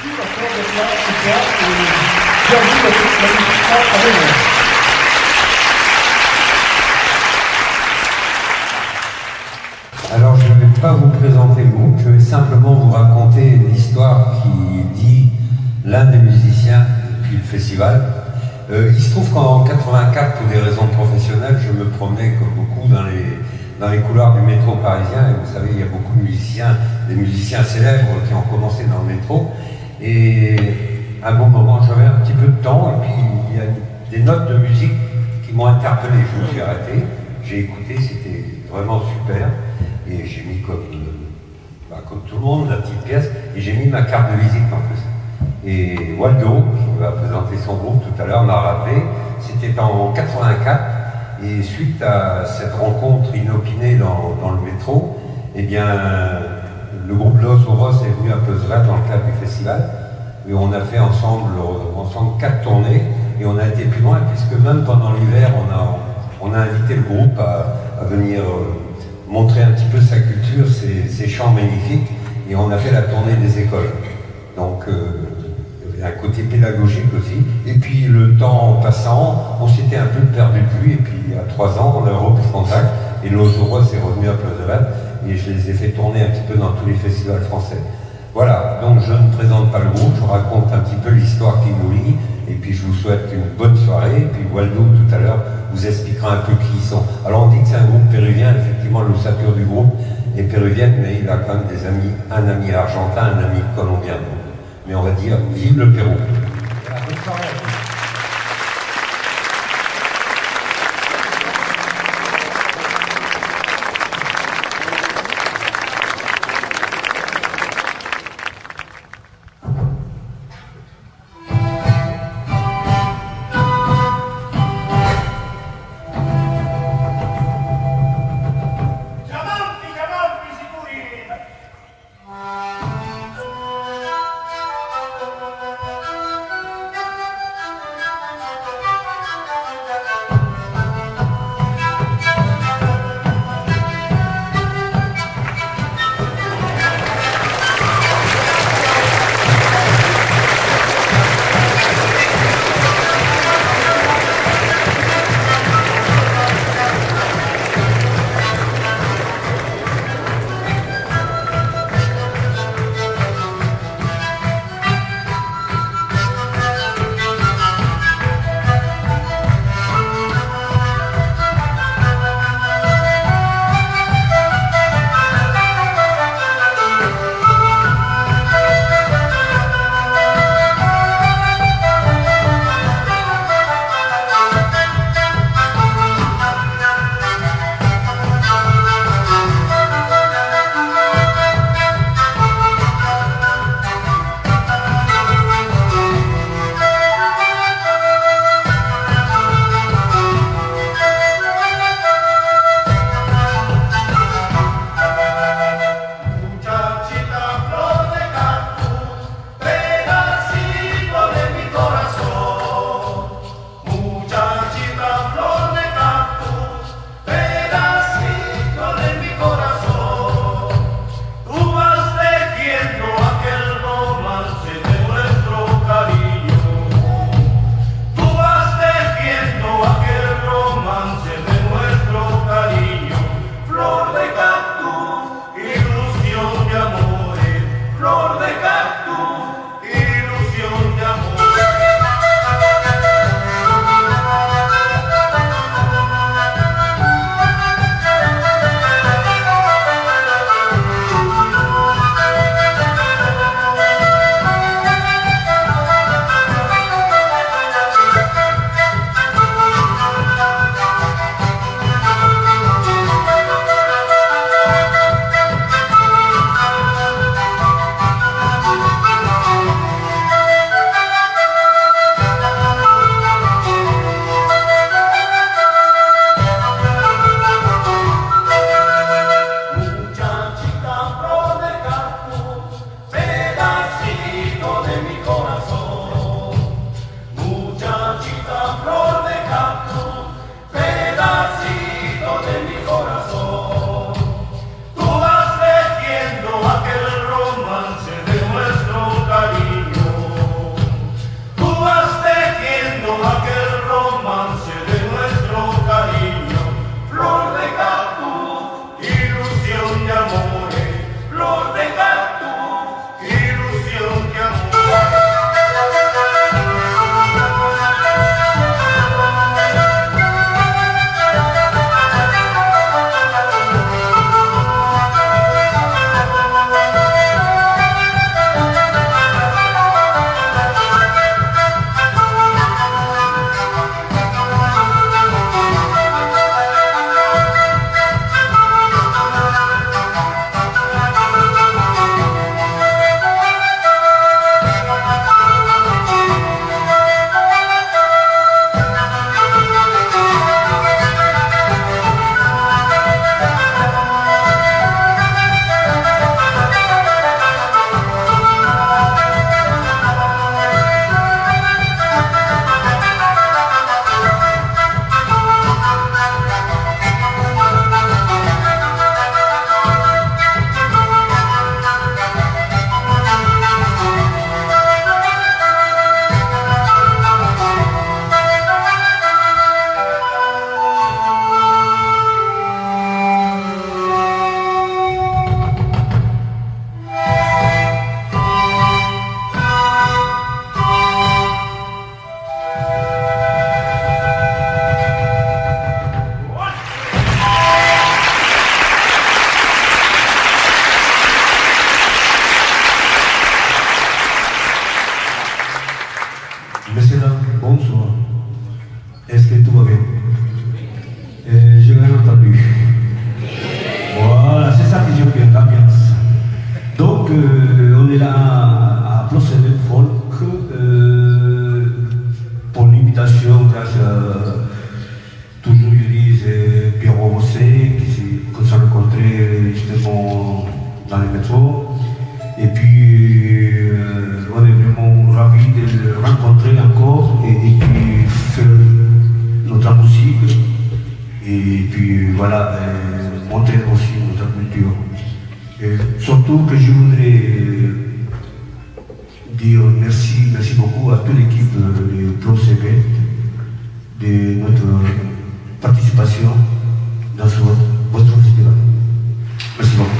Merci encore d'être là, super, et bienvenue dans cette magnifique salle à Lyon. Alors, je ne vais pas vous présenter le groupe, je vais simplement vous raconter l'histoire qui dit l'un des musiciens depuis le festival. Il se trouve qu'en 84, pour des raisons professionnelles, je me promenais comme beaucoup dans les couloirs du métro parisien. Et vous savez, il y a beaucoup de musiciens, des musiciens célèbres qui ont commencé dans le métro. Et à un bon moment, j'avais un petit peu de temps, et puis il y a des notes de musique qui m'ont interpellé. Je me suis arrêté, j'ai écouté, c'était vraiment super. Et j'ai mis comme tout le monde la petite pièce, et j'ai mis ma carte de visite en plus. Et Waldo, qui va présenter son groupe tout à l'heure, m'a rappelé, c'était en 84, et suite à cette rencontre inopinée dans le métro, eh bien, le groupe Los Oros est venu à Peuzerel dans le cadre du festival, et on a fait ensemble 4 tournées, et on a été plus loin, puisque même pendant l'hiver, on a invité le groupe à venir montrer un petit peu sa culture, ses chants magnifiques, et on a fait la tournée des écoles. Donc, il y avait un côté pédagogique aussi. Et puis, le temps passant, on s'était un peu perdu de vue, et puis il y a 3 ans, on a repris contact, et Los Oros est revenu à Peuzerel, et je les ai fait tourner un petit peu dans tous les festivals français. Voilà, donc je ne présente pas le groupe, je raconte un petit peu l'histoire qui nous lie, et puis je vous souhaite une bonne soirée, et puis Waldo tout à l'heure vous expliquera un peu qui ils sont. Alors on dit que c'est un groupe péruvien, effectivement l'ossature du groupe est péruvienne, mais il a quand même des amis, un ami argentin, un ami colombien. Mais on va dire, vive le Pérou. Voilà, bonne soirée à tous. voilà, montrer aussi notre culture. Et surtout que je voudrais dire merci beaucoup à toute l'équipe de Pro CP de notre participation dans votre festival. Merci beaucoup.